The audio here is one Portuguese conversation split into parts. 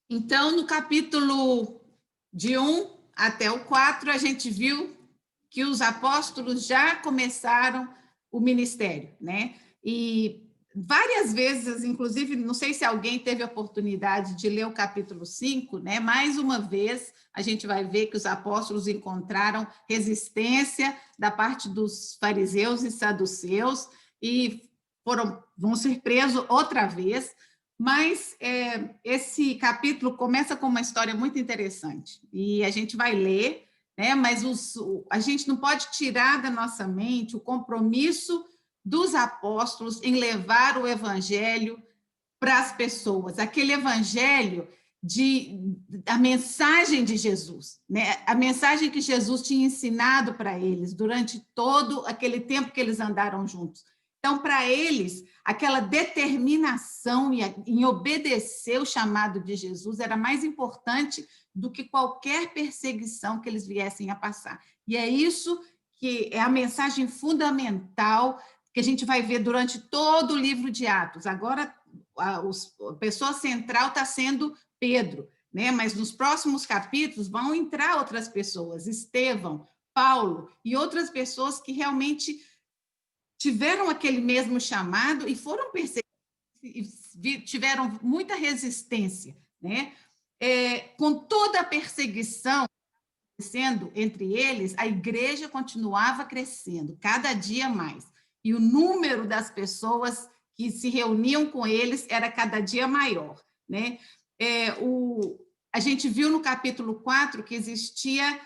Então, no capítulo de 1 até o 4, a gente viu que os apóstolos já começaram o ministério, né? E várias vezes, inclusive, não sei se alguém teve a oportunidade de ler o capítulo 5, né? Mais uma vez, a gente vai ver que os apóstolos encontraram resistência da parte dos fariseus e saduceus e vão ser presos outra vez. Mas esse capítulo começa com uma história muito interessante e a gente vai ler, né? Mas a gente não pode tirar da nossa mente o compromisso dos apóstolos em levar o evangelho para as pessoas, aquele evangelho a mensagem de Jesus, né? A mensagem que Jesus tinha ensinado para eles durante todo aquele tempo que eles andaram juntos. Então, para eles, aquela determinação em obedecer o chamado de Jesus era mais importante do que qualquer perseguição que eles viessem a passar. E é isso que é a mensagem fundamental que a gente vai ver durante todo o livro de Atos. Agora, a pessoa central está sendo Pedro, né? Mas nos próximos capítulos vão entrar outras pessoas, Estevão, Paulo e outras pessoas que realmente tiveram aquele mesmo chamado e foram perseguidos, tiveram muita resistência, né? Com toda a perseguição acontecendo entre eles, a igreja continuava crescendo, cada dia mais. E o número das pessoas que se reuniam com eles era cada dia maior, né? A gente viu no capítulo 4 que existia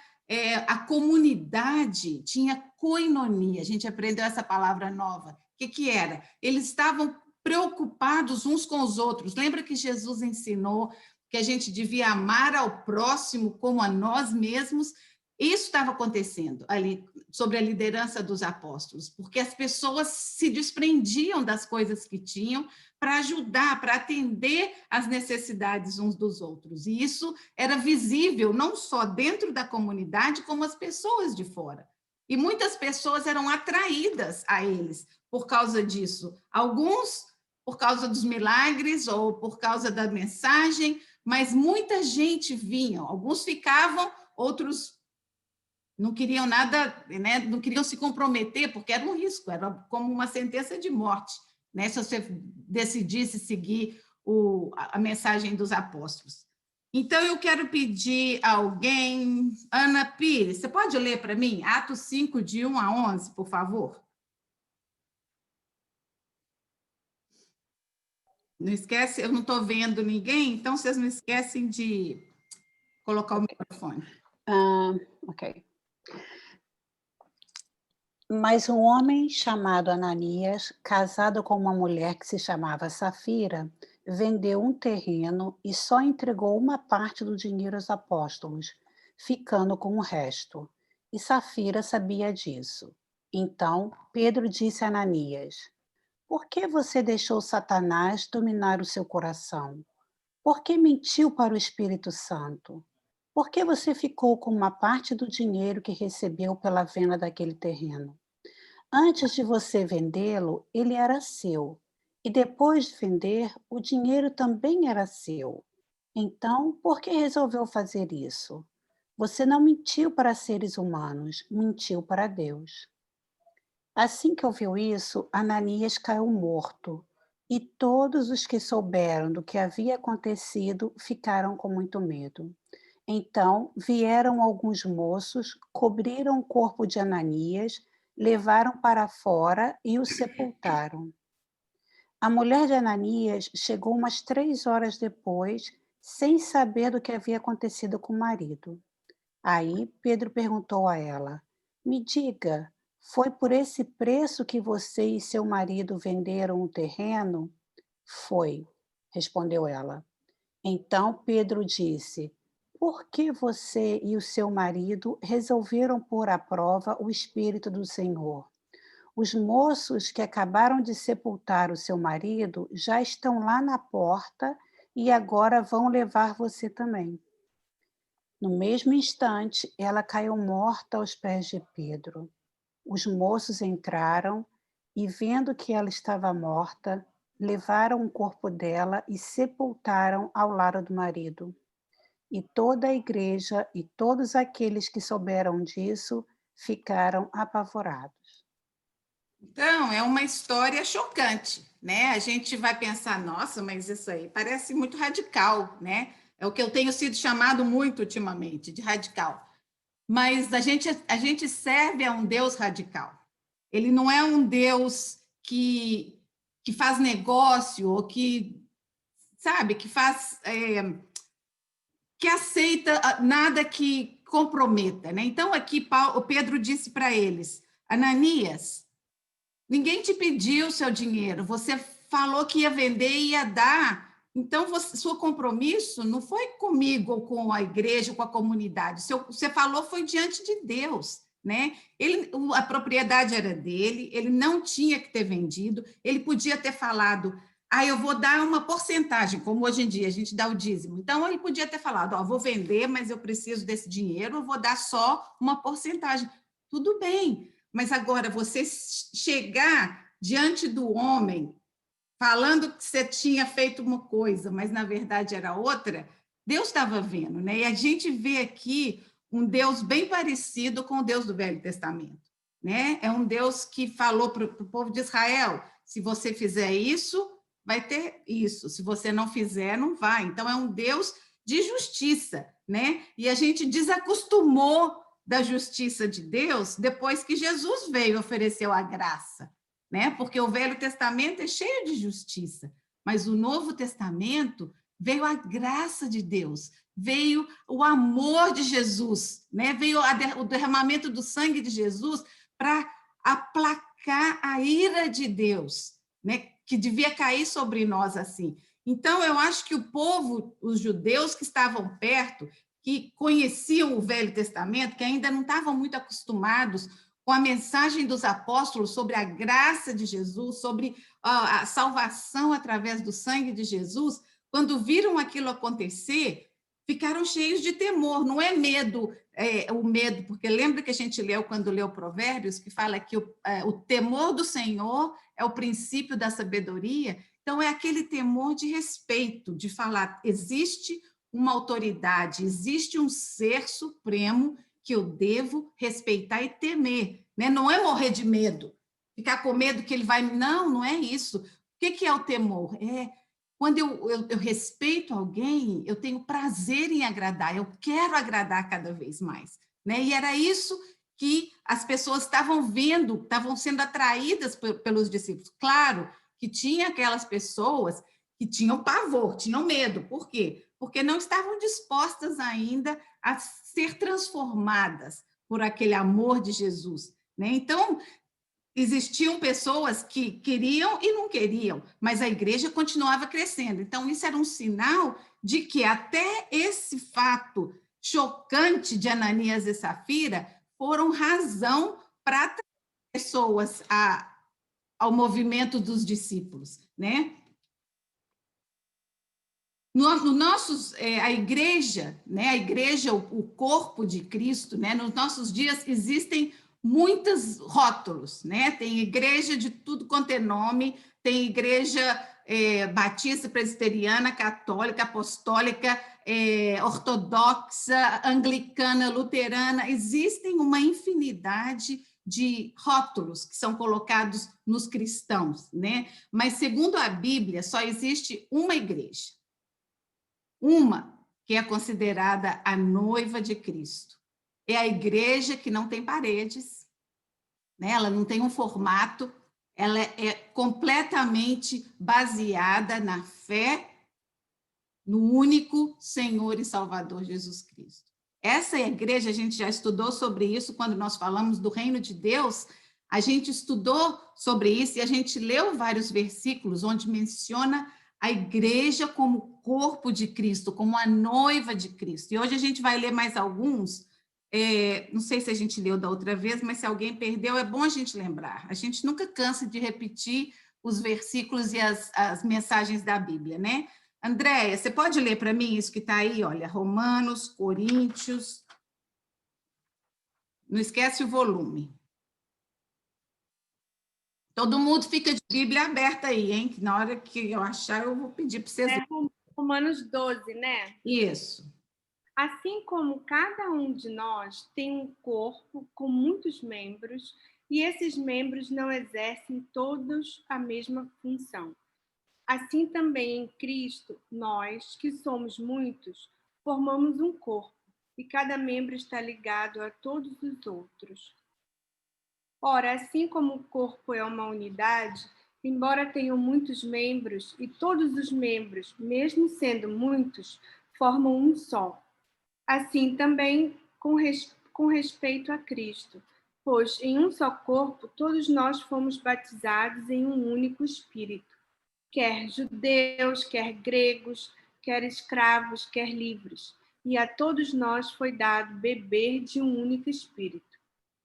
a comunidade, tinha koinonia, a gente aprendeu essa palavra nova. O que era? Eles estavam preocupados uns com os outros. Lembra que Jesus ensinou que a gente devia amar ao próximo como a nós mesmos? Isso estava acontecendo ali, sobre a liderança dos apóstolos, porque as pessoas se desprendiam das coisas que tinham para ajudar, para atender às necessidades uns dos outros. E isso era visível não só dentro da comunidade, como as pessoas de fora. E muitas pessoas eram atraídas a eles por causa disso. Alguns por causa dos milagres ou por causa da mensagem, mas muita gente vinha. Alguns ficavam, outros não queriam nada, né? Não queriam se comprometer, porque era um risco, era como uma sentença de morte, né? Se você decidisse seguir a mensagem dos apóstolos. Então, eu quero pedir a alguém, Ana Pires, você pode ler para mim Atos 5, de 1 a 11, por favor? Não esquece, eu não estou vendo ninguém, então vocês não esquecem de colocar o microfone. Ok. Mas um homem chamado Ananias, casado com uma mulher que se chamava Safira, vendeu um terreno e só entregou uma parte do dinheiro aos apóstolos, ficando com o resto. E Safira sabia disso. Então Pedro disse a Ananias: por que você deixou Satanás dominar o seu coração? Por que mentiu para o Espírito Santo? Por que você ficou com uma parte do dinheiro que recebeu pela venda daquele terreno? Antes de você vendê-lo, ele era seu. E depois de vender, o dinheiro também era seu. Então, por que resolveu fazer isso? Você não mentiu para seres humanos, mentiu para Deus. Assim que ouviu isso, Ananias caiu morto. E todos os que souberam do que havia acontecido ficaram com muito medo. Então vieram alguns moços, cobriram o corpo de Ananias, levaram para fora e o sepultaram. A mulher de Ananias chegou umas 3 horas depois, sem saber do que havia acontecido com o marido. Aí Pedro perguntou a ela: me diga, foi por esse preço que você e seu marido venderam o terreno? Foi, respondeu ela. Então Pedro disse: por que você e o seu marido resolveram pôr à prova o Espírito do Senhor? Os moços que acabaram de sepultar o seu marido já estão lá na porta e agora vão levar você também. No mesmo instante, ela caiu morta aos pés de Pedro. Os moços entraram e, vendo que ela estava morta, Levaram o corpo dela e sepultaram ao lado do marido. E toda a igreja e todos aqueles que souberam disso ficaram apavorados. Então, é uma história chocante, né? A gente vai pensar, nossa, mas isso aí parece muito radical, né? É o que eu tenho sido chamado muito ultimamente, de radical. Mas a gente serve a um Deus radical. Ele não é um Deus que faz negócio ou que, sabe, que faz, que aceita nada que comprometa, né? Então, aqui Paulo, o Pedro disse para eles, Ananias, ninguém te pediu o seu dinheiro, você falou que ia vender e ia dar. Então, seu compromisso não foi comigo ou com a igreja, ou com a comunidade. Você falou foi diante de Deus, né? A propriedade era dele, ele não tinha que ter vendido, ele podia ter falado, eu vou dar uma porcentagem, como hoje em dia a gente dá o dízimo. Então, ele podia ter falado, vou vender, mas eu preciso desse dinheiro, eu vou dar só uma porcentagem. Tudo bem, mas agora você chegar diante do homem falando que você tinha feito uma coisa, mas na verdade era outra, Deus estava vendo, né? E a gente vê aqui um Deus bem parecido com o Deus do Velho Testamento, né? É um Deus que falou para o povo de Israel: se você fizer isso, vai ter isso, se você não fizer, não vai. Então é um Deus de justiça, né? E a gente desacostumou da justiça de Deus depois que Jesus veio e ofereceu a graça, né? Porque o Velho Testamento é cheio de justiça, mas o Novo Testamento veio a graça de Deus, veio o amor de Jesus, né? Veio o derramamento do sangue de Jesus para aplacar a ira de Deus, né? Que devia cair sobre nós assim. Então, eu acho que o povo, os judeus que estavam perto, que conheciam o Velho Testamento, que ainda não estavam muito acostumados com a mensagem dos apóstolos sobre a graça de Jesus, sobre a salvação através do sangue de Jesus, quando viram aquilo acontecer, ficaram cheios de temor. Não é medo, o medo, porque lembra que a gente leu quando leu Provérbios, que fala que o temor do Senhor é o princípio da sabedoria. Então, é aquele temor de respeito, de falar, existe uma autoridade, existe um ser supremo que eu devo respeitar e temer, né? Não é morrer de medo, ficar com medo que ele vai... Não, não é isso. O que é o temor? É quando eu respeito alguém, eu tenho prazer em agradar, eu quero agradar cada vez mais, né? E era isso que as pessoas estavam vendo, estavam sendo atraídas pelos discípulos. Claro que tinha aquelas pessoas que tinham pavor, tinham medo. Por quê? Porque não estavam dispostas ainda a ser transformadas por aquele amor de Jesus, né? Então, existiam pessoas que queriam e não queriam, mas a igreja continuava crescendo. Então, isso era um sinal de que até esse fato chocante de Ananias e Safira foram razão para atrair pessoas ao movimento dos discípulos, né? No nossos, a igreja, né? A igreja, o corpo de Cristo, né? Nos nossos dias existem muitos rótulos, né? Tem igreja de tudo quanto é nome, tem igreja batista, presbiteriana, católica, apostólica, ortodoxa, anglicana, luterana. Existem uma infinidade de rótulos que são colocados nos cristãos, né? Mas segundo a Bíblia, só existe uma igreja. Uma que é considerada a noiva de Cristo. É a igreja que não tem paredes, né? Ela não tem um formato, ela é completamente baseada na fé no único Senhor e Salvador Jesus Cristo. Essa igreja, a gente já estudou sobre isso quando nós falamos do reino de Deus, a gente estudou sobre isso e a gente leu vários versículos onde menciona a igreja como corpo de Cristo, como a noiva de Cristo. E hoje a gente vai ler mais alguns, não sei se a gente leu da outra vez, mas se alguém perdeu, é bom a gente lembrar. A gente nunca cansa de repetir os versículos e as mensagens da Bíblia, né? Andréia, você pode ler para mim isso que está aí? Olha, Romanos, Coríntios. Não esquece o volume. Todo mundo fica de Bíblia aberta aí, hein? Que na hora que eu achar, eu vou pedir para vocês. Romanos 12, né? Isso. Assim como cada um de nós tem um corpo com muitos membros, e esses membros não exercem todos a mesma função. Assim também em Cristo, nós, que somos muitos, formamos um corpo, e cada membro está ligado a todos os outros. Ora, assim como o corpo é uma unidade, embora tenham muitos membros, e todos os membros, mesmo sendo muitos, formam um só. Assim também com respeito a Cristo, pois em um só corpo todos nós fomos batizados em um único Espírito, quer judeus, quer gregos, quer escravos, quer livres, e a todos nós foi dado beber de um único Espírito.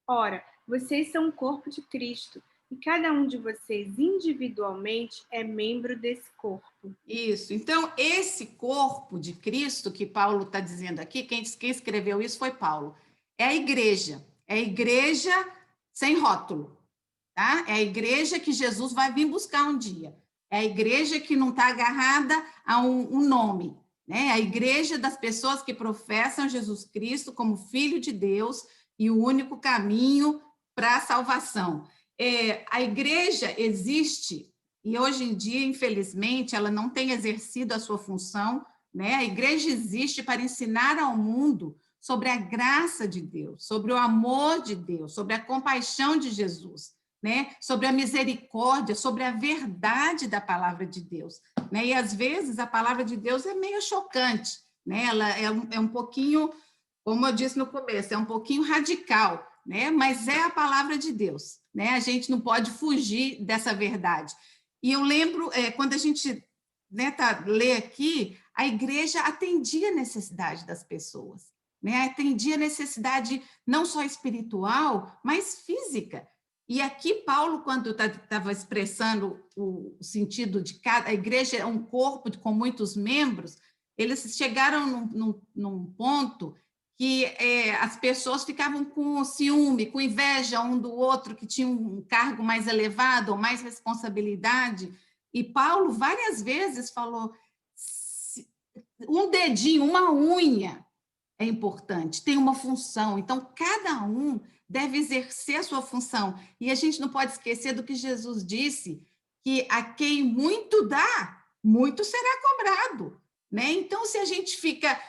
Ora, vocês são o corpo de Cristo, e cada um de vocês individualmente é membro desse corpo. Isso. Então, esse corpo de Cristo que Paulo está dizendo aqui, quem escreveu isso foi Paulo. É a igreja. É a igreja sem rótulo, tá? É a igreja que Jesus vai vir buscar um dia. É a igreja que não está agarrada a um nome, né? É a igreja das pessoas que professam Jesus Cristo como Filho de Deus e o único caminho para a salvação. A igreja existe, e hoje em dia, infelizmente, ela não tem exercido a sua função, né? A igreja existe para ensinar ao mundo sobre a graça de Deus, sobre o amor de Deus, sobre a compaixão de Jesus, né? Sobre a misericórdia, sobre a verdade da palavra de Deus, né? E às vezes a palavra de Deus é meio chocante, né? Ela é um pouquinho, como eu disse no começo, é um pouquinho radical, né? Mas é a palavra de Deus, né? A gente não pode fugir dessa verdade. E eu lembro, quando a gente, né, lê aqui, a igreja atendia a necessidade das pessoas, né? Atendia a necessidade não só espiritual, mas física. E aqui Paulo, quando estava expressando o sentido de a igreja é um corpo com muitos membros, eles chegaram num ponto que as pessoas ficavam com ciúme, com inveja um do outro, que tinha um cargo mais elevado, ou mais responsabilidade. E Paulo várias vezes falou, um dedinho, uma unha é importante, tem uma função. Então, cada um deve exercer a sua função. E a gente não pode esquecer do que Jesus disse, que a quem muito dá, muito será cobrado, né? Então, se a gente fica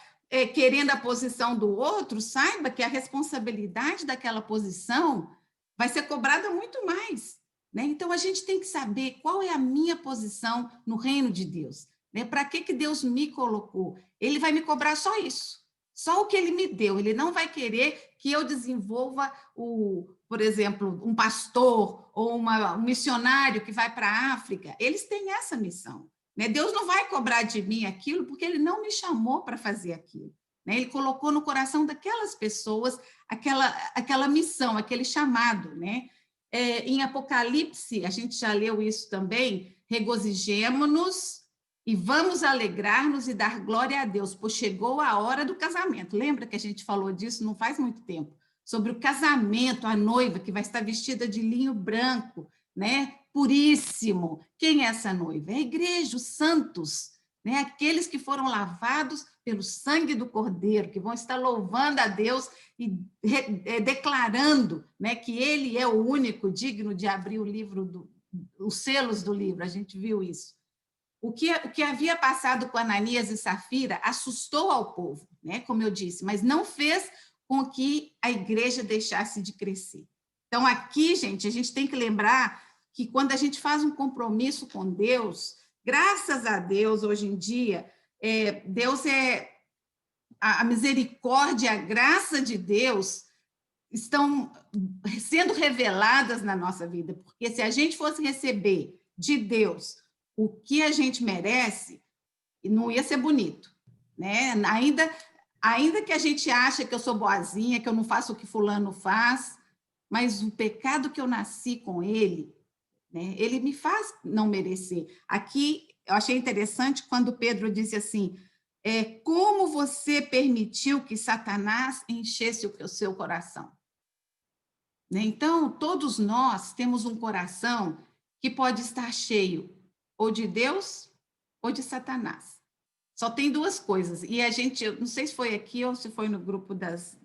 querendo a posição do outro, saiba que a responsabilidade daquela posição vai ser cobrada muito mais, né? Então, a gente tem que saber qual é a minha posição no reino de Deus, né? Para que Deus me colocou? Ele vai me cobrar só isso. Só o que ele me deu, ele não vai querer que eu desenvolva, por exemplo, um pastor ou um missionário que vai para a África. Eles têm essa missão, né? Deus não vai cobrar de mim aquilo porque ele não me chamou para fazer aquilo, né? Ele colocou no coração daquelas pessoas aquela missão, aquele chamado, né? Em Apocalipse, a gente já leu isso também, regozijemo-nos e vamos alegrar-nos e dar glória a Deus, pois chegou a hora do casamento. Lembra que a gente falou disso não faz muito tempo? Sobre o casamento, a noiva que vai estar vestida de linho branco, né? Puríssimo. Quem é essa noiva? É a igreja, os santos, né? Aqueles que foram lavados pelo sangue do Cordeiro, que vão estar louvando a Deus e declarando, né, que Ele é o único digno de abrir o livro, os selos do livro. A gente viu isso. O que havia passado com Ananias e Safira assustou ao povo, né? Como eu disse, mas não fez com que a igreja deixasse de crescer. Então, aqui, gente, a gente tem que lembrar que quando a gente faz um compromisso com Deus, graças a Deus, hoje em dia, Deus a misericórdia, a graça de Deus estão sendo reveladas na nossa vida, porque se a gente fosse receber de Deus o que a gente merece, não ia ser bonito, né? Ainda que a gente ache que eu sou boazinha, que eu não faço o que fulano faz, mas o pecado que eu nasci com ele, né, ele me faz não merecer. Aqui, eu achei interessante quando Pedro disse assim, como você permitiu que Satanás enchesse o seu coração? Né? Então, todos nós temos um coração que pode estar cheio ou de Deus ou de Satanás. Só tem duas coisas. E a gente, eu não sei se foi aqui ou se foi no grupo das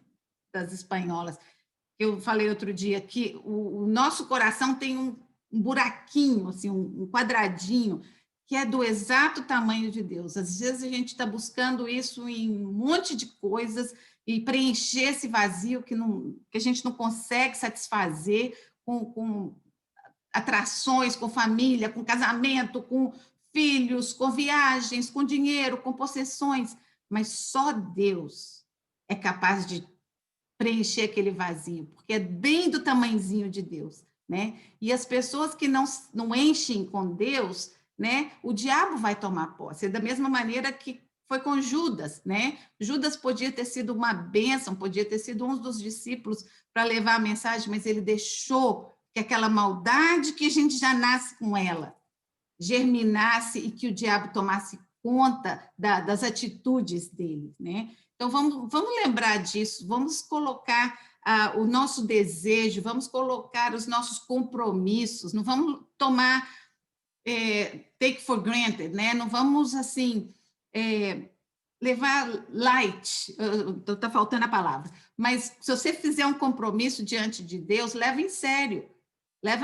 espanholas, que eu falei outro dia, que o nosso coração tem um buraquinho, assim, um quadradinho, que é do exato tamanho de Deus. Às vezes a gente está buscando isso em um monte de coisas e preencher esse vazio que a gente não consegue satisfazer com atrações, com família, com casamento, com filhos, com viagens, com dinheiro, com possessões, mas só Deus é capaz de preencher aquele vazio, porque é bem do tamanhozinho de Deus, né? E as pessoas que não enchem com Deus, né? O diabo vai tomar posse, da mesma maneira que foi com Judas, né? Judas podia ter sido uma bênção, podia ter sido um dos discípulos para levar a mensagem, mas ele deixou que aquela maldade que a gente já nasce com ela germinasse e que o diabo tomasse conta das atitudes dele, né? Então, vamos lembrar disso, vamos colocar o nosso desejo, vamos colocar os nossos compromissos, não vamos tomar, take for granted, né? Não vamos, assim, levar light, está faltando a palavra, mas se você fizer um compromisso diante de Deus, leva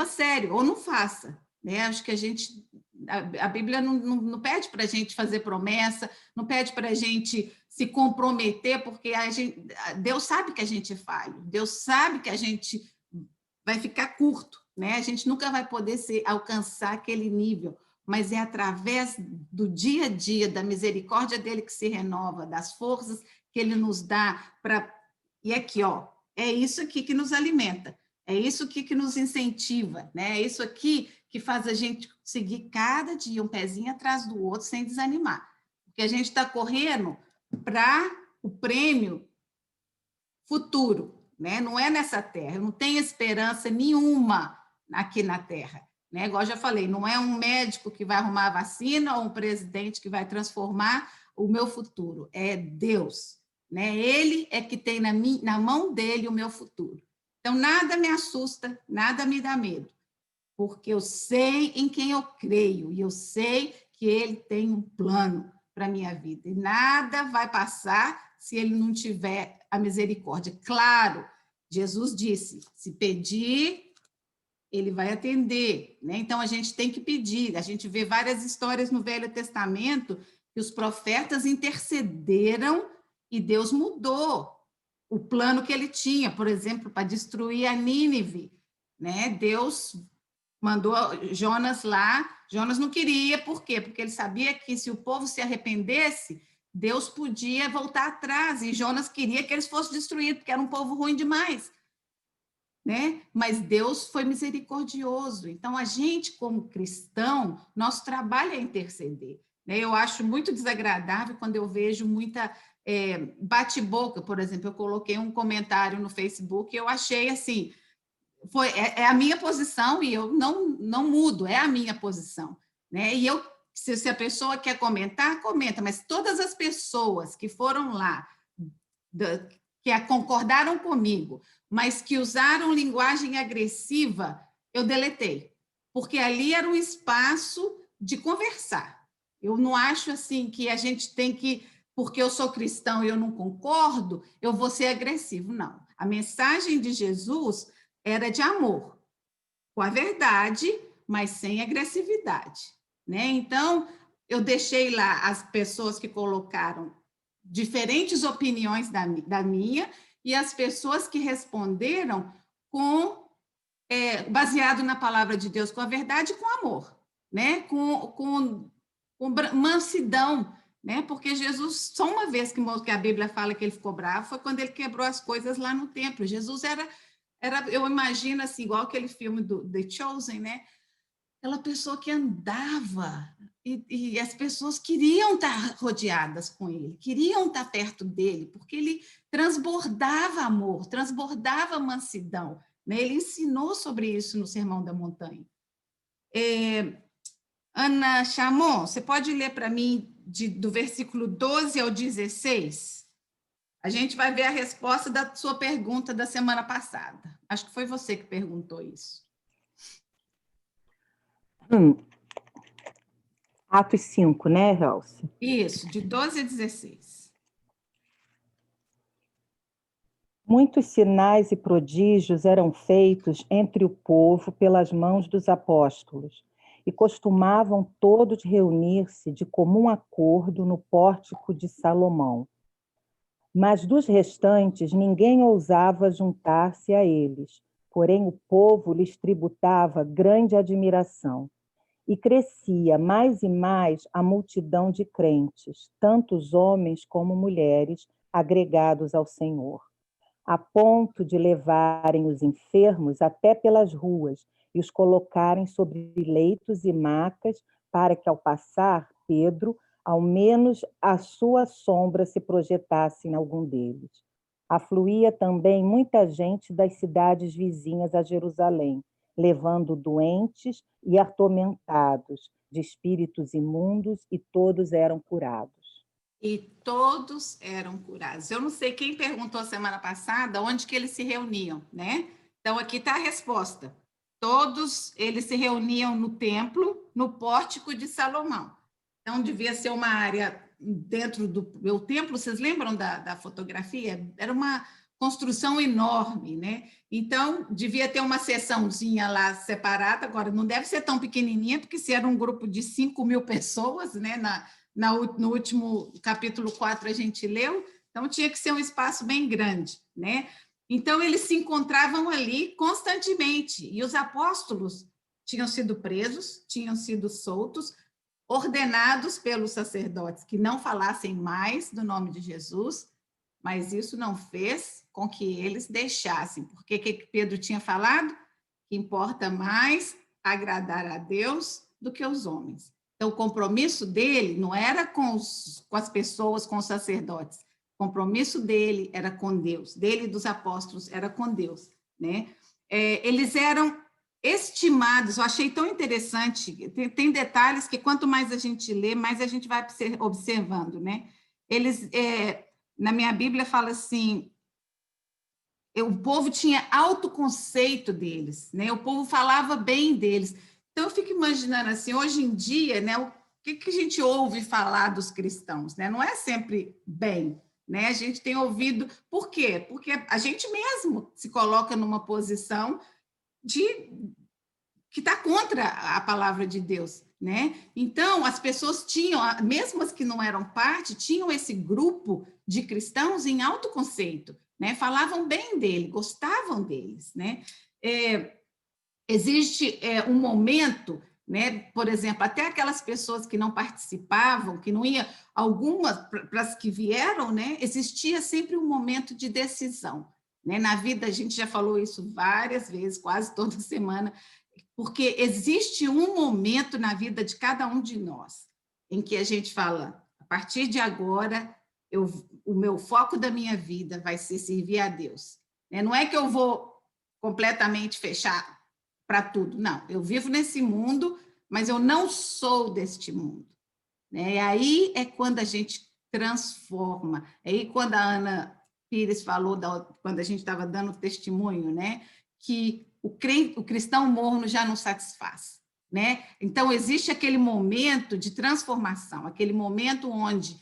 a sério, ou não faça, né? Acho que a Bíblia não pede para a gente fazer promessa, não pede para a gente se comprometer, porque Deus sabe que a gente é falho, Deus sabe que a gente vai ficar curto, né? A gente nunca vai poder alcançar aquele nível, mas é através do dia a dia, da misericórdia dele que se renova, das forças que ele nos dá para... E aqui, ó, é isso aqui que nos alimenta, é isso aqui que nos incentiva, né? É isso aqui que faz a gente seguir cada dia um pezinho atrás do outro sem desanimar. Porque a gente está correndo para o prêmio futuro, né? Não é nessa terra, eu não tenho esperança nenhuma aqui na terra. Né? Igual eu já falei, não é um médico que vai arrumar a vacina ou um presidente que vai transformar o meu futuro, é Deus. Né? Ele é que tem na mão dele o meu futuro. Então, nada me assusta, nada me dá medo, porque eu sei em quem eu creio, e eu sei que ele tem um plano para a minha vida, e nada vai passar se ele não tiver a misericórdia. Claro, Jesus disse, se pedir, ele vai atender, né? Então, a gente tem que pedir, a gente vê várias histórias no Velho Testamento que os profetas intercederam e Deus mudou o plano que ele tinha, por exemplo, para destruir a Nínive, né? Deus mandou Jonas lá, Jonas não queria, por quê? Porque ele sabia que se o povo se arrependesse, Deus podia voltar atrás, e Jonas queria que eles fossem destruídos, porque era um povo ruim demais, né? Mas Deus foi misericordioso, então a gente, como cristão, nosso trabalho é interceder, né? Eu acho muito desagradável quando eu vejo muita bate-boca, por exemplo, eu coloquei um comentário no Facebook, eu achei assim, é a minha posição e eu não mudo, é a minha posição, né? E se a pessoa quer comentar, comenta, mas todas as pessoas que foram lá, que concordaram comigo, mas que usaram linguagem agressiva, eu deletei, porque ali era um espaço de conversar. Eu não acho assim que a gente tem que, porque eu sou cristão e eu não concordo, eu vou ser agressivo, não. A mensagem de Jesus era de amor, com a verdade, mas sem agressividade, né? Então, eu deixei lá as pessoas que colocaram diferentes opiniões da minha e as pessoas que responderam baseado na palavra de Deus, com a verdade e com amor, né? Com mansidão, né? Porque Jesus, só uma vez que a Bíblia fala que ele ficou bravo, foi quando ele quebrou as coisas lá no templo. Jesus era, eu imagino assim, igual aquele filme do The Chosen, né? Aquela pessoa que andava e as pessoas queriam estar rodeadas com ele, queriam estar perto dele, porque ele transbordava amor, transbordava mansidão, né? Ele ensinou sobre isso no Sermão da Montanha. Ana Chamon, você pode ler para mim do versículo 12 ao 16? A gente vai ver a resposta da sua pergunta da semana passada. Acho que foi você que perguntou isso. Atos 5, né, Elcia? Isso, de 12 a 16. Muitos sinais e prodígios eram feitos entre o povo pelas mãos dos apóstolos, e costumavam todos reunir-se de comum acordo no pórtico de Salomão. Mas dos restantes ninguém ousava juntar-se a eles, porém o povo lhes tributava grande admiração. E crescia mais e mais a multidão de crentes, tanto os homens como mulheres, agregados ao Senhor, a ponto de levarem os enfermos até pelas ruas e os colocarem sobre leitos e macas, para que, ao passar Pedro, ao menos a sua sombra se projetasse em algum deles. Afluía também muita gente das cidades vizinhas a Jerusalém, levando doentes e atormentados de espíritos imundos, e todos eram curados. E todos eram curados. Eu não sei quem perguntou semana passada onde que eles se reuniam, né? Então, aqui está a resposta. Todos eles se reuniam no templo, no pórtico de Salomão. Então, devia ser uma área dentro do meu templo. Vocês lembram da fotografia? Era uma construção enorme, né? Então, devia ter uma seçãozinha lá separada. Agora, não deve ser tão pequenininha, porque se era um grupo de 5.000 pessoas, né? No último capítulo 4 a gente leu, então tinha que ser um espaço bem grande, né? Então, eles se encontravam ali constantemente, e os apóstolos tinham sido presos, tinham sido soltos, ordenados pelos sacerdotes que não falassem mais do nome de Jesus, mas isso não fez com que eles deixassem, porque o que Pedro tinha falado? Que importa mais agradar a Deus do que os homens. Então, o compromisso dele não era com as pessoas, com os sacerdotes. O compromisso dele era com Deus, dele e dos apóstolos era com Deus, né? Eles eram estimados, eu achei tão interessante, tem detalhes que quanto mais a gente lê, mais a gente vai observando, né? Eles, na minha Bíblia fala assim, o povo tinha autoconceito deles, né? O povo falava bem deles. Então, eu fico imaginando assim, hoje em dia, né, o que a gente ouve falar dos cristãos, né? Não é sempre bem, né? A gente tem ouvido... Por quê? Porque a gente mesmo se coloca numa posição que está contra a palavra de Deus, né? Então, as pessoas tinham, mesmo as que não eram parte, tinham esse grupo de cristãos em autoconceito, né? Falavam bem dele, gostavam deles, né? Existe um momento, né? Por exemplo, até aquelas pessoas que não participavam, que não iam, algumas para as que vieram, né? Existia sempre um momento de decisão, né? Na vida, a gente já falou isso várias vezes, quase toda semana, porque existe um momento na vida de cada um de nós em que a gente fala, a partir de agora, o meu foco da minha vida vai ser servir a Deus. Não é que eu vou completamente fechar para tudo, não. Eu vivo nesse mundo, mas eu não sou deste mundo. E aí é quando a gente transforma. Aí quando a Ana Pires falou, quando a gente estava dando testemunho, né, que o cristão morno já não satisfaz, né? Então, existe aquele momento de transformação, aquele momento onde,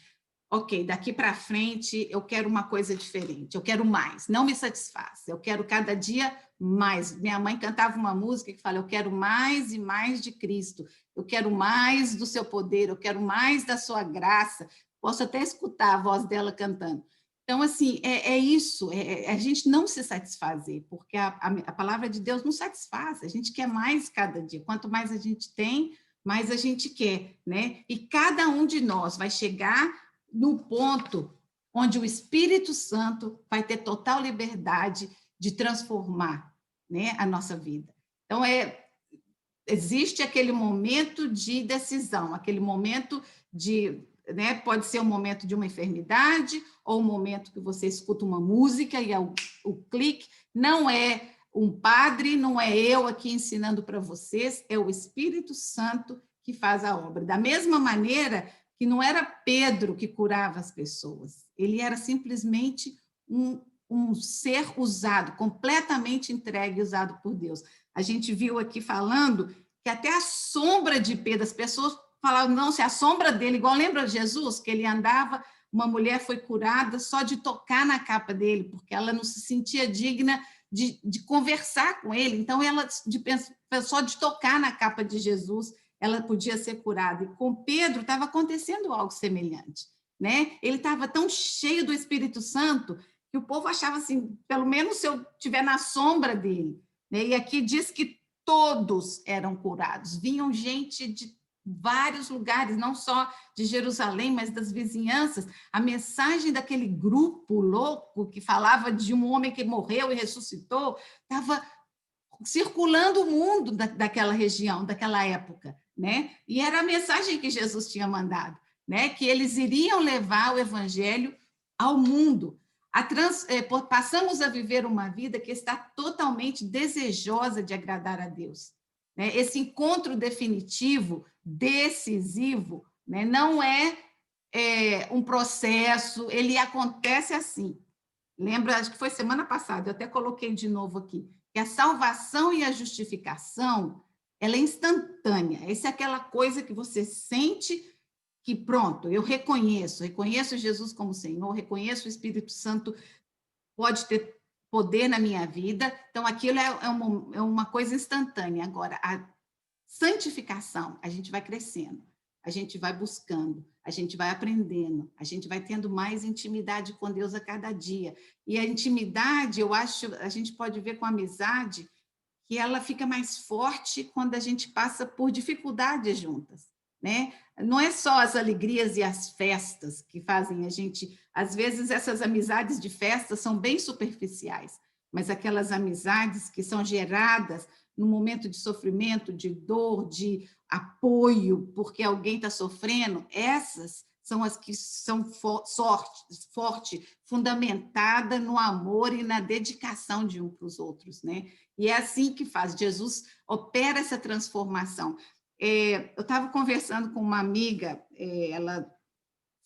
ok, daqui para frente eu quero uma coisa diferente, eu quero mais, não me satisfaz, eu quero cada dia mais. Minha mãe cantava uma música que fala, eu quero mais e mais de Cristo, eu quero mais do seu poder, eu quero mais da sua graça. Posso até escutar a voz dela cantando. Então, assim, isso, a gente não se satisfazer, porque a palavra de Deus não satisfaz, a gente quer mais cada dia. Quanto mais a gente tem, mais a gente quer, né? E cada um de nós vai chegar no ponto onde o Espírito Santo vai ter total liberdade de transformar, né, a nossa vida. Então, existe aquele momento de decisão, aquele momento de... Né? Pode ser um momento de uma enfermidade, ou um momento que você escuta uma música e é o clique. Não é um padre, não é eu aqui ensinando para vocês, é o Espírito Santo que faz a obra. Da mesma maneira que não era Pedro que curava as pessoas, ele era simplesmente um ser usado, completamente entregue, usado por Deus. A gente viu aqui falando que até a sombra de Pedro, as pessoas falavam, não, se a sombra dele, igual lembra de Jesus, que ele andava, uma mulher foi curada só de tocar na capa dele, porque ela não se sentia digna de conversar com ele, então ela, só de tocar na capa de Jesus, ela podia ser curada, e com Pedro estava acontecendo algo semelhante, né? Ele estava tão cheio do Espírito Santo, que o povo achava assim, pelo menos se eu estiver na sombra dele, né? E aqui diz que todos eram curados, vinham gente de vários lugares, não só de Jerusalém, mas das vizinhanças. A mensagem daquele grupo louco que falava de um homem que morreu e ressuscitou, estava circulando o mundo daquela região, daquela época, né? E era a mensagem que Jesus tinha mandado, né? Que eles iriam levar o evangelho ao mundo. Passamos a viver uma vida que está totalmente desejosa de agradar a Deus, né? Esse encontro definitivo, decisivo, né? Não é um processo, ele acontece assim. Lembra, acho que foi semana passada, eu até coloquei de novo aqui, que a salvação e a justificação, ela é instantânea. Essa é aquela coisa que você sente que, pronto, eu reconheço Jesus como Senhor, reconheço o Espírito Santo pode ter poder na minha vida, então aquilo é uma coisa instantânea. Agora, a santificação, a gente vai crescendo, a gente vai buscando, a gente vai aprendendo, a gente vai tendo mais intimidade com Deus a cada dia. E a intimidade, eu acho, a gente pode ver com a amizade, que ela fica mais forte quando a gente passa por dificuldades juntas, né? Não é só as alegrias e as festas que fazem a gente... Às vezes, essas amizades de festa são bem superficiais, mas aquelas amizades que são geradas no momento de sofrimento, de dor, de apoio, porque alguém está sofrendo, essas são as que são forte, fundamentada no amor e na dedicação de um para os outros, né? E é assim que faz, Jesus opera essa transformação. Eu estava conversando com uma amiga, ela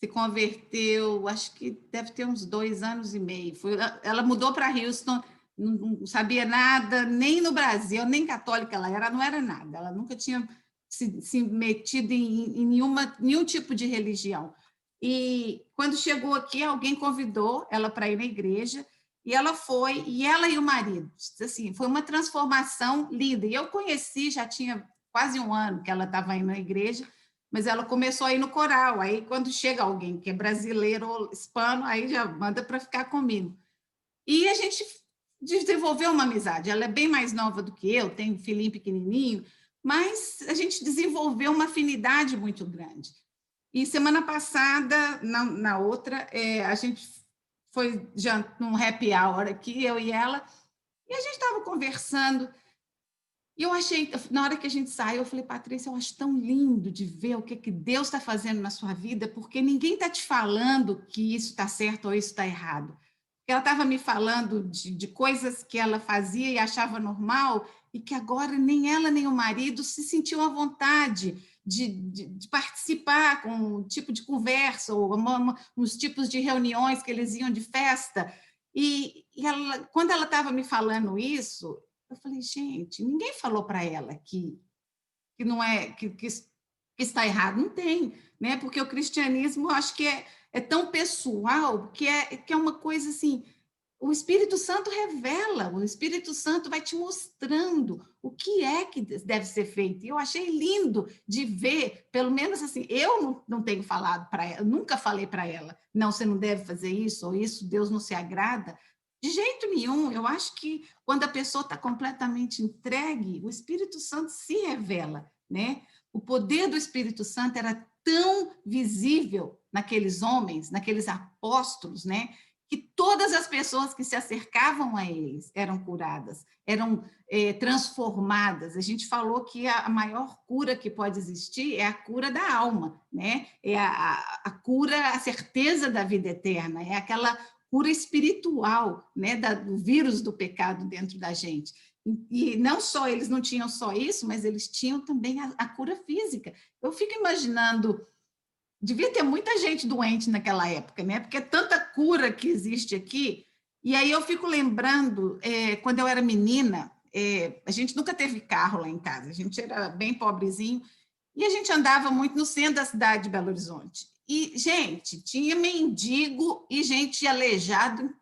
se converteu, acho que deve ter uns 2 anos e meio, ela mudou para Houston, não sabia nada, nem no Brasil, nem católica ela não era nada, ela nunca tinha se metido em nenhum tipo de religião. E quando chegou aqui, alguém convidou ela para ir na igreja, e ela foi, e ela e o marido, assim, foi uma transformação linda. E eu conheci, já tinha quase 1 ano que ela estava indo na igreja, mas ela começou a ir no coral. Aí, quando chega alguém que é brasileiro ou hispano, aí já manda para ficar comigo. E a gente desenvolveu uma amizade. Ela é bem mais nova do que eu, tem um filhinho pequenininho, mas a gente desenvolveu uma afinidade muito grande. E semana passada, na outra, a gente foi num happy hour aqui, eu e ela, e a gente estava conversando. E eu achei, na hora que a gente saiu, eu falei, Patrícia, eu acho tão lindo de ver o que Deus está fazendo na sua vida, porque ninguém está te falando que isso está certo ou isso está errado. Ela estava me falando de coisas que ela fazia e achava normal, e que agora nem ela nem o marido se sentiam à vontade de participar com um tipo de conversa, ou uns tipos de reuniões que eles iam de festa. E quando ela estava me falando isso, eu falei, gente, ninguém falou para ela que não é, que está errado. Não tem, né? Porque o cristianismo, eu acho que é tão pessoal, que é uma coisa assim, o Espírito Santo revela, o Espírito Santo vai te mostrando o que é que deve ser feito. E eu achei lindo de ver, pelo menos assim, eu não tenho falado para ela, nunca falei para ela, não, você não deve fazer isso, ou isso, Deus não se agrada. De jeito nenhum, eu acho que quando a pessoa está completamente entregue, o Espírito Santo se revela, né? O poder do Espírito Santo era tão visível naqueles homens, naqueles apóstolos, né? Que todas as pessoas que se acercavam a eles eram curadas, eram transformadas. A gente falou que a maior cura que pode existir é a cura da alma, né? É a cura, a certeza da vida eterna, é aquela cura espiritual, né, do vírus do pecado dentro da gente. E não só, eles não tinham só isso, mas eles tinham também a cura física. Eu fico imaginando, devia ter muita gente doente naquela época, né, porque é tanta cura que existe aqui. E aí eu fico lembrando, quando eu era menina, a gente nunca teve carro lá em casa, a gente era bem pobrezinho, e a gente andava muito no centro da cidade de Belo Horizonte. E, gente, tinha mendigo e gente aleijado,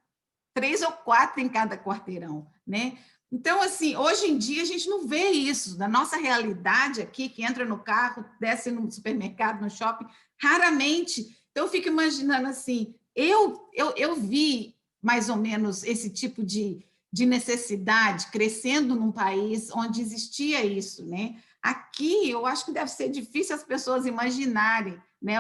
3 ou 4 em cada quarteirão, né? Então, assim, hoje em dia a gente não vê isso. Na nossa realidade aqui, que entra no carro, desce no supermercado, no shopping, raramente. Então, eu fico imaginando assim, eu vi mais ou menos esse tipo de necessidade crescendo num país onde existia isso, né? Aqui, eu acho que deve ser difícil as pessoas imaginarem, né?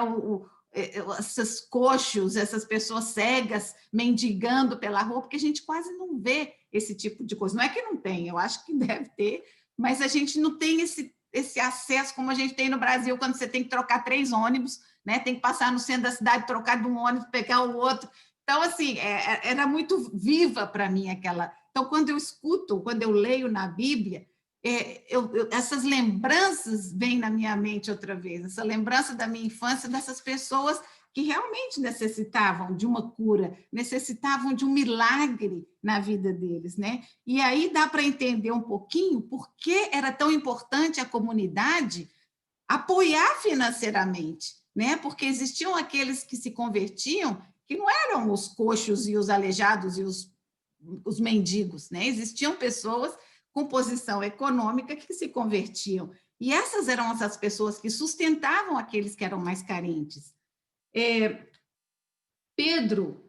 Esses coxos, essas pessoas cegas mendigando pela rua, porque a gente quase não vê esse tipo de coisa. Não é que não tem, eu acho que deve ter, mas a gente não tem esse acesso como a gente tem no Brasil, quando você tem que trocar 3 ônibus, né? Tem que passar no centro da cidade, trocar de um ônibus, pegar o outro. Então, assim, era muito viva para mim aquela... Então, quando eu escuto, quando eu leio na Bíblia, essas lembranças vêm na minha mente outra vez, essa lembrança da minha infância, dessas pessoas que realmente necessitavam de uma cura, necessitavam de um milagre na vida deles, né? E aí dá para entender um pouquinho por que era tão importante a comunidade apoiar financeiramente, né? Porque existiam aqueles que se convertiam que não eram os coxos e os aleijados e os mendigos, né? Existiam pessoas com posição econômica que se convertiam. E essas eram essas pessoas que sustentavam aqueles que eram mais carentes. Pedro,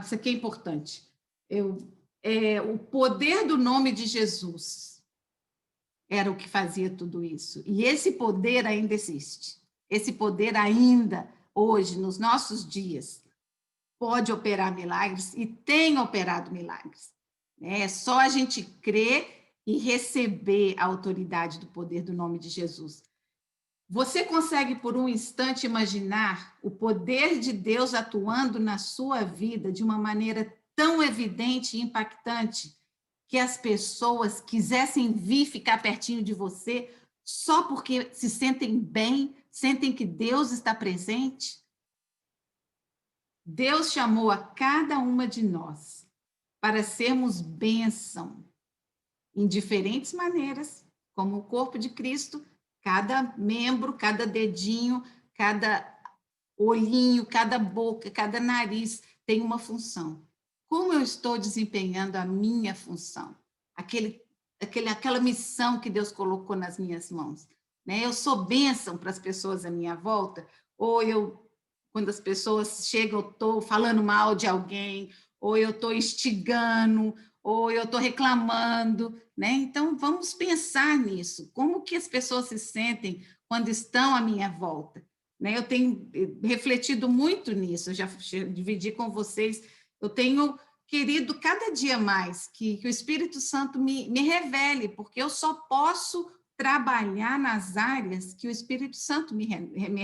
isso aqui é importante, o poder do nome de Jesus era o que fazia tudo isso. E esse poder ainda existe. Esse poder ainda, hoje, nos nossos dias, pode operar milagres e tem operado milagres. É só a gente crer e receber a autoridade do poder do nome de Jesus. Você consegue, por um instante, imaginar o poder de Deus atuando na sua vida de uma maneira tão evidente e impactante que as pessoas quisessem vir ficar pertinho de você só porque se sentem bem, sentem que Deus está presente? Deus chamou a cada uma de nós para sermos bênção em diferentes maneiras, como o corpo de Cristo, cada membro, cada dedinho, cada olhinho, cada boca, cada nariz tem uma função. Como eu estou desempenhando a minha função? Aquela missão que Deus colocou nas minhas mãos, né? Eu sou bênção para as pessoas à minha volta, ou quando as pessoas chegam, eu estou falando mal de alguém, ou eu estou instigando, ou eu estou reclamando, né? Então, vamos pensar nisso. Como que as pessoas se sentem quando estão à minha volta? Né? Eu tenho refletido muito nisso, eu já dividi com vocês, eu tenho querido cada dia mais que o Espírito Santo me revele, porque eu só posso trabalhar nas áreas que o Espírito Santo me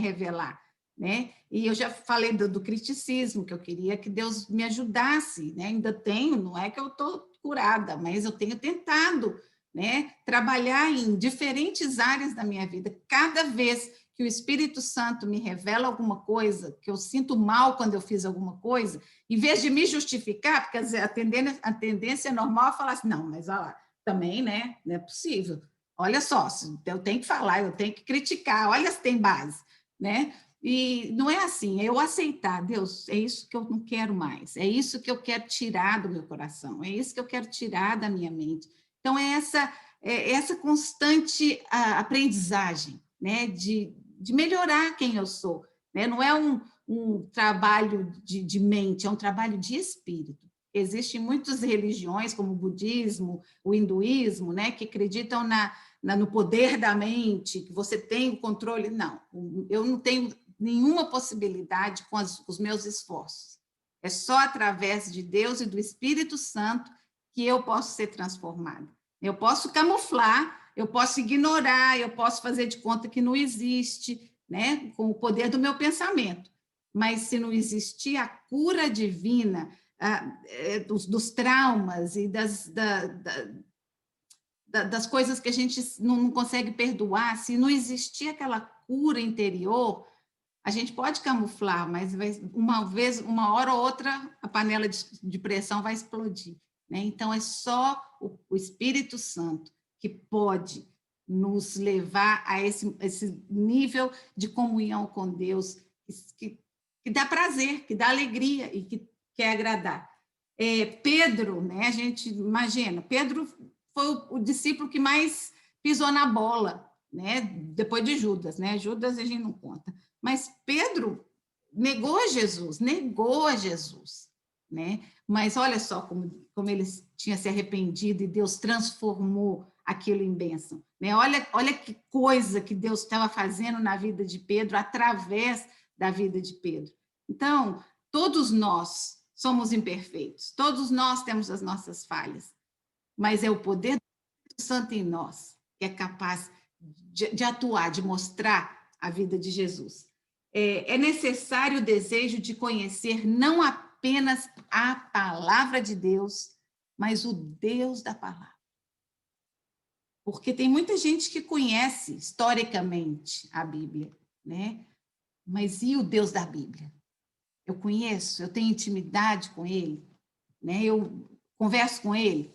revelar. Né? E eu já falei do criticismo, que eu queria que Deus me ajudasse, né? Ainda tenho, não é que eu estou curada, mas eu tenho tentado, né, trabalhar em diferentes áreas da minha vida. Cada vez que o Espírito Santo me revela alguma coisa, que eu sinto mal quando eu fiz alguma coisa, em vez de me justificar, porque a tendência é normal falar assim, não, mas olha, também, né, não é possível. Olha só, eu tenho que falar, eu tenho que criticar, olha se tem base, né? E não é assim, é eu aceitar, Deus, é isso que eu não quero mais, é isso que eu quero tirar do meu coração, é isso que eu quero tirar da minha mente. Então, é essa constante aprendizagem, né, de melhorar quem eu sou, né? Não é um trabalho de mente, é um trabalho de espírito. Existem muitas religiões, como o budismo, o hinduísmo, né, que acreditam no poder da mente, que você tem o controle. Não, eu não tenho nenhuma possibilidade com os meus esforços. É só através de Deus e do Espírito Santo que eu posso ser transformada. Eu posso camuflar, eu posso ignorar, eu posso fazer de conta que não existe, né? Com o poder do meu pensamento. Mas se não existir a cura divina dos traumas e das coisas que a gente não consegue perdoar, se não existir aquela cura interior, a gente pode camuflar, mas uma hora ou outra a panela de pressão vai explodir. né? Então, é só o Espírito Santo que pode nos levar a esse nível de comunhão com Deus, que dá prazer, que dá alegria e que quer agradar. Pedro, né? A gente imagina, Pedro foi o discípulo que mais pisou na bola, né? Depois de Judas, né? Judas a gente não conta. Mas Pedro negou a Jesus, né? Mas olha só como ele tinha se arrependido e Deus transformou aquilo em bênção, né? Olha que coisa que Deus estava fazendo na vida de Pedro, através da vida de Pedro. Então, todos nós somos imperfeitos, todos nós temos as nossas falhas, mas é o poder do Espírito Santo em nós que é capaz de atuar, de mostrar a vida de Jesus. É necessário o desejo de conhecer não apenas a palavra de Deus, mas o Deus da palavra. Porque tem muita gente que conhece historicamente a Bíblia, né? Mas e o Deus da Bíblia? Eu conheço, eu tenho intimidade com ele, né? Eu converso com ele,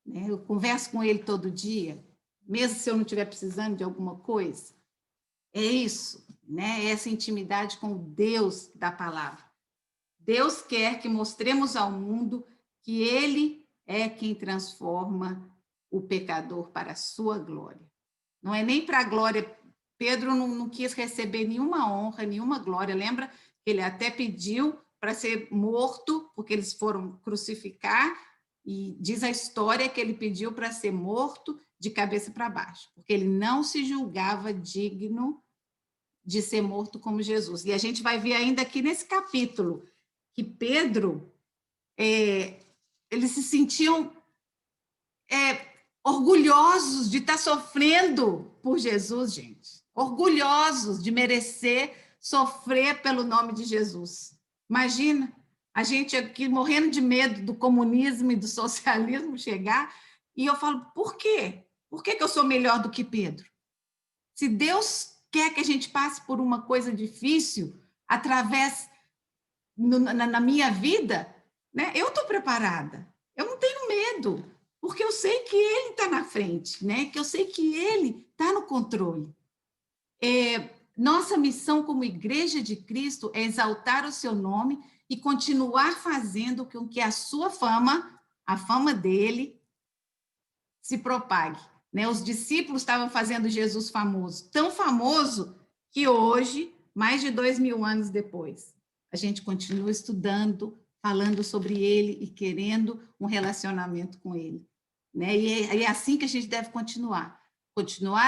né? Eu converso com ele todo dia, mesmo se eu não estiver precisando de alguma coisa. É isso, né? Essa intimidade com o Deus da palavra. Deus quer que mostremos ao mundo que ele é quem transforma o pecador para a sua glória. Não é nem para a glória. Pedro não quis receber nenhuma honra, nenhuma glória. Lembra que ele até pediu para ser morto, porque eles foram crucificar, e diz a história que ele pediu para ser morto de cabeça para baixo, porque ele não se julgava digno de ser morto como Jesus. E a gente vai ver ainda aqui nesse capítulo que Pedro, eles se sentiam orgulhosos de estar sofrendo por Jesus, gente. Orgulhosos de merecer sofrer pelo nome de Jesus. Imagina, a gente aqui morrendo de medo do comunismo e do socialismo chegar, e eu falo, por quê? Por que eu sou melhor do que Pedro? Se Deus quer que a gente passe por uma coisa difícil, através, na minha vida, né? Eu estou preparada, eu não tenho medo, porque eu sei que Ele está na frente, né? Que eu sei que Ele está no controle. Nossa missão como Igreja de Cristo é exaltar o seu nome e continuar fazendo com que a sua fama, a fama dele, se propague. Né? Os discípulos estavam fazendo Jesus famoso, tão famoso que hoje, mais de 2000 anos depois, a gente continua estudando, falando sobre ele e querendo um relacionamento com ele. Né? E é assim que a gente deve continuar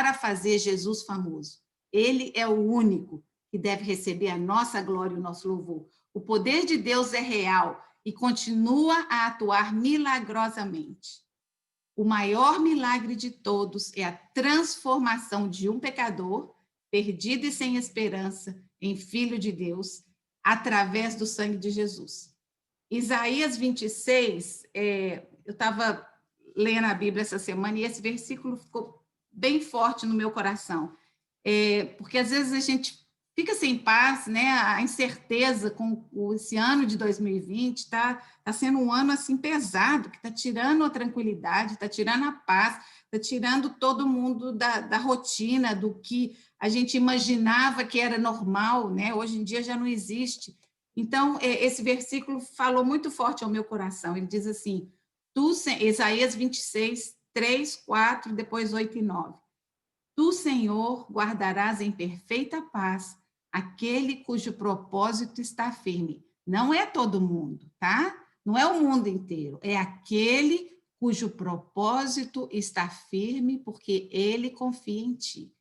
a fazer Jesus famoso. Ele é o único que deve receber a nossa glória e o nosso louvor. O poder de Deus é real e continua a atuar milagrosamente. O maior milagre de todos é a transformação de um pecador, perdido e sem esperança, em filho de Deus, através do sangue de Jesus. Isaías 26, eu estava lendo a Bíblia essa semana e esse versículo ficou bem forte no meu coração. Porque às vezes a gente fica sem paz, né? A incerteza com esse ano de 2020 está sendo um ano assim pesado, que está tirando a tranquilidade, está tirando a paz, está tirando todo mundo da rotina, do que a gente imaginava que era normal, né? Hoje em dia já não existe. Então, esse versículo falou muito forte ao meu coração. Ele diz assim, Isaías 26, 3, 4, depois 8 e 9. Tu, Senhor, guardarás em perfeita paz aquele cujo propósito está firme. Não é todo mundo, tá? Não é o mundo inteiro, é aquele cujo propósito está firme porque ele confia em ti.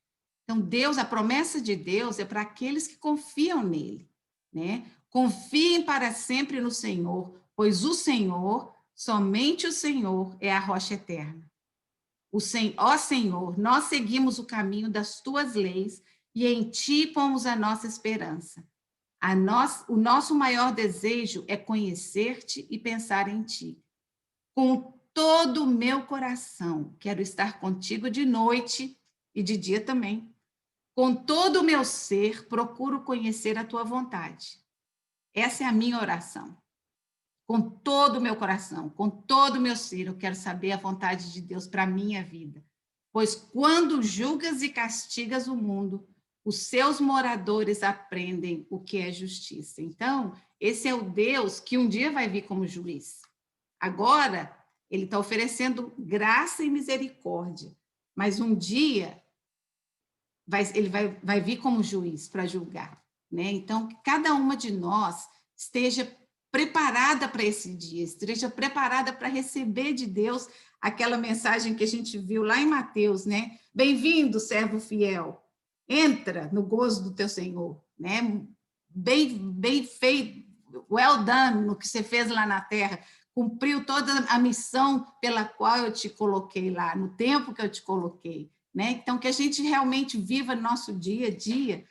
Então, Deus, a promessa de Deus é para aqueles que confiam nele, né? Confiem para sempre no Senhor, pois o Senhor, somente o Senhor, é a rocha eterna. Ó Senhor, nós seguimos o caminho das tuas leis e em ti pomos a nossa esperança. O nosso maior desejo é conhecer-te e pensar em ti. Com todo o meu coração, quero estar contigo de noite e de dia também. Com todo o meu ser, procuro conhecer a tua vontade. Essa é a minha oração. com todo o meu coração, com todo o meu ser, eu quero saber a vontade de Deus para a minha vida. Pois quando julgas e castigas o mundo, os seus moradores aprendem o que é justiça. Então, esse é o Deus que um dia vai vir como juiz. Agora, ele está oferecendo graça e misericórdia, mas um dia ele vai vir como juiz para julgar, né? Então, que cada uma de nós esteja preparada para esse dia, esteja preparada para receber de Deus aquela mensagem que a gente viu lá em Mateus, né? Bem-vindo, servo fiel, entra no gozo do teu Senhor, né? Bem feito, well done no que você fez lá na terra, cumpriu toda a missão pela qual eu te coloquei lá, no tempo que eu te coloquei, né? Então, que a gente realmente viva nosso dia a dia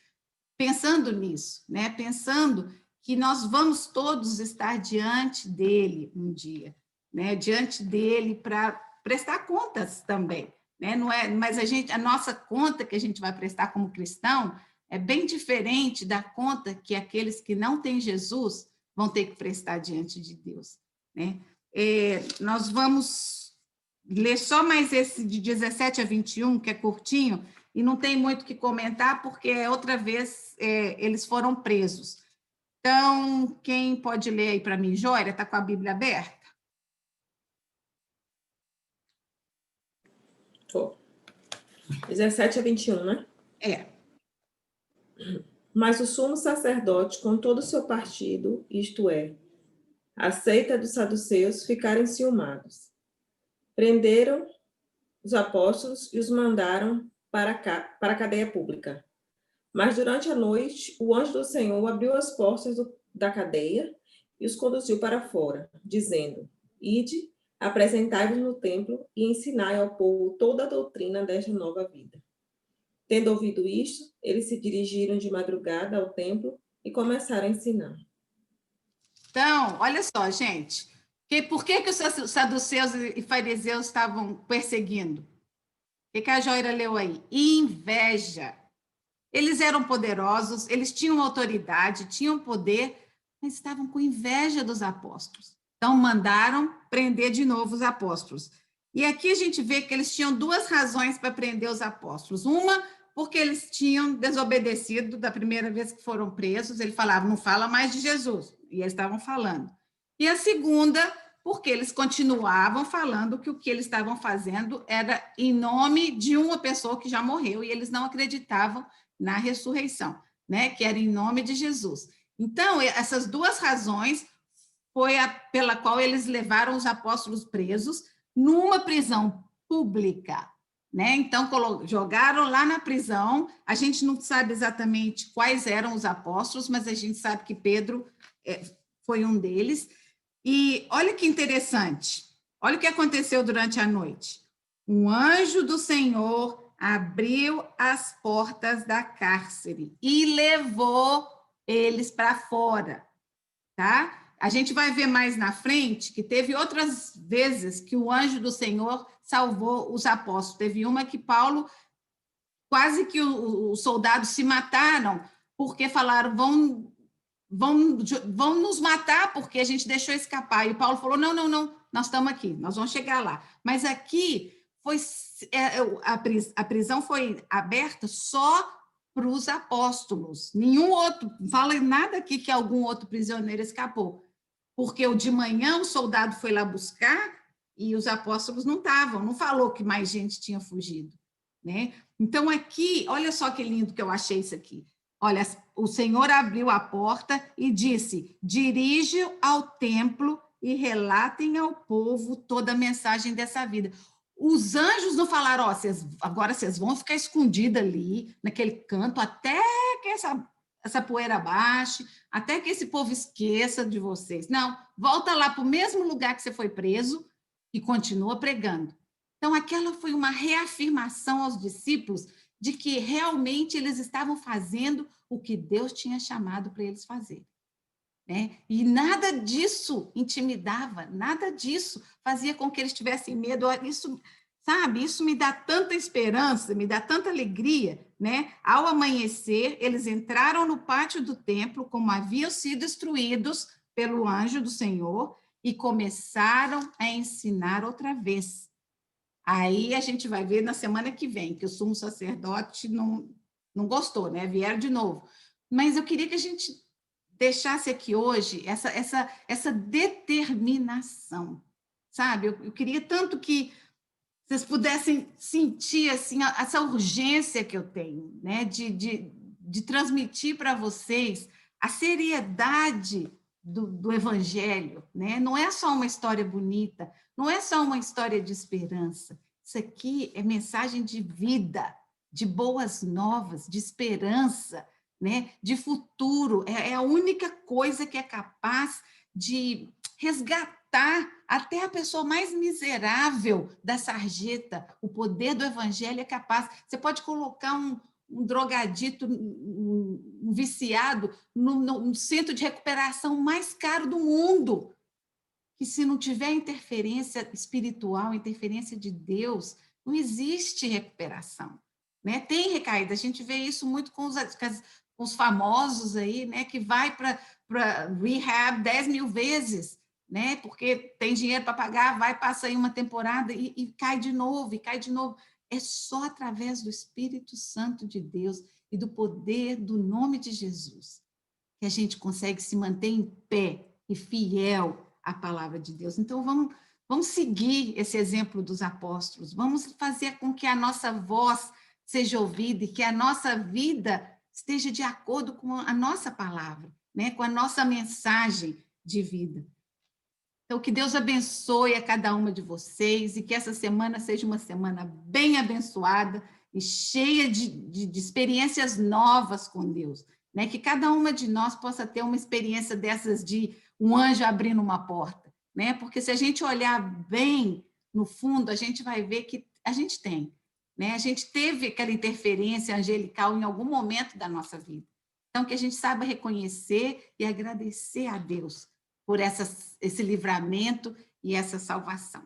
pensando nisso, né? Pensando que nós vamos todos estar diante dele um dia, né? Diante dele para prestar contas também, né? Não é, mas a nossa conta que a gente vai prestar como cristão é bem diferente da conta que aqueles que não têm Jesus vão ter que prestar diante de Deus, né? Nós vamos ler só mais esse de 17 a 21, que é curtinho, e não tem muito o que comentar, porque outra vez eles foram presos. Então, quem pode ler aí para mim? Jória, está com a Bíblia aberta? Tô. 17 a 21, né? É. Mas o sumo sacerdote, com todo o seu partido, isto é, a seita dos saduceus, ficaram enciumados. Prenderam os apóstolos e os mandaram para a cadeia pública. Mas durante a noite, o anjo do Senhor abriu as portas da cadeia e os conduziu para fora, dizendo: Ide, apresentai-vos no templo e ensinai ao povo toda a doutrina desta nova vida. Tendo ouvido isto, eles se dirigiram de madrugada ao templo e começaram a ensinar. Então, olha só, gente. Por que os saduceus e fariseus estavam perseguindo? O que a Joira leu aí? Inveja. Eles eram poderosos, eles tinham autoridade, tinham poder, mas estavam com inveja dos apóstolos. Então, mandaram prender de novo os apóstolos. E aqui a gente vê que eles tinham duas razões para prender os apóstolos. Uma, porque eles tinham desobedecido da primeira vez que foram presos. Ele falava, não fala mais de Jesus. E eles estavam falando. E a segunda, porque eles continuavam falando que o que eles estavam fazendo era em nome de uma pessoa que já morreu, e eles não acreditavam na ressurreição, né? Que era em nome de Jesus. Então, essas duas razões foi pela qual eles levaram os apóstolos presos numa prisão pública, né? Então, jogaram lá na prisão. A gente não sabe exatamente quais eram os apóstolos, mas a gente sabe que Pedro foi um deles. E olha que interessante, olha o que aconteceu durante a noite. Um anjo do Senhor abriu as portas da cárcere e levou eles para fora, tá? A gente vai ver mais na frente que teve outras vezes que o anjo do Senhor salvou os apóstolos. Teve uma que Paulo, quase que os soldados se mataram, porque falaram, vão nos matar porque a gente deixou escapar. E Paulo falou, não, nós estamos aqui, nós vamos chegar lá. Mas aqui a prisão foi aberta só para os apóstolos. Nenhum outro, não fala nada aqui que algum outro prisioneiro escapou. Porque de manhã o soldado foi lá buscar e os apóstolos não estavam, não falou que mais gente tinha fugido, né? Então aqui, olha só que lindo que eu achei isso aqui. Olha, o Senhor abriu a porta e disse, dirige ao templo e relatem ao povo toda a mensagem dessa vida. Os anjos não falaram, agora vocês vão ficar escondidos ali, naquele canto, até que essa poeira baixe, até que esse povo esqueça de vocês. Não, volta lá para o mesmo lugar que você foi preso e continua pregando. Então, aquela foi uma reafirmação aos discípulos de que realmente eles estavam fazendo o que Deus tinha chamado para eles fazerem, né? E nada disso intimidava, nada disso fazia com que eles tivessem medo. Isso, sabe, isso me dá tanta esperança, me dá tanta alegria, né? Ao amanhecer, eles entraram no pátio do templo, como haviam sido instruídos pelo anjo do Senhor, e começaram a ensinar outra vez. Aí a gente vai ver na semana que vem, que o sumo sacerdote não gostou, né? Vieram de novo. Mas eu queria que a gente deixasse aqui hoje essa determinação, sabe? Eu queria tanto que vocês pudessem sentir assim, essa urgência que eu tenho, né? De transmitir para vocês a seriedade do Evangelho, né? Não é só uma história bonita, não é só uma história de esperança. Isso aqui é mensagem de vida, de boas novas, de esperança, né? De futuro. É a única coisa que é capaz de resgatar até a pessoa mais miserável da sarjeta. O poder do Evangelho é capaz. Você pode colocar um drogadito, um viciado, no centro de recuperação mais caro do mundo, que se não tiver interferência espiritual, interferência de Deus, não existe recuperação, né? Tem recaída, a gente vê isso muito com os famosos aí, né? Que vai para rehab 10 mil vezes, né? Porque tem dinheiro para pagar, vai, passa aí uma temporada e cai de novo, e cai de novo. É só através do Espírito Santo de Deus e do poder do nome de Jesus que a gente consegue se manter em pé e fiel à palavra de Deus. Então, vamos seguir esse exemplo dos apóstolos, vamos fazer com que a nossa voz seja ouvida e que a nossa vida esteja de acordo com a nossa palavra, né? Com a nossa mensagem de vida. Então, que Deus abençoe a cada uma de vocês e que essa semana seja uma semana bem abençoada e cheia de experiências novas com Deus, né? Que cada uma de nós possa ter uma experiência dessas de um anjo abrindo uma porta, né? Porque se a gente olhar bem no fundo, a gente vai ver que a gente tem, né? A gente teve aquela interferência angelical em algum momento da nossa vida. Então, que a gente saiba reconhecer e agradecer a Deus por esse livramento e essa salvação.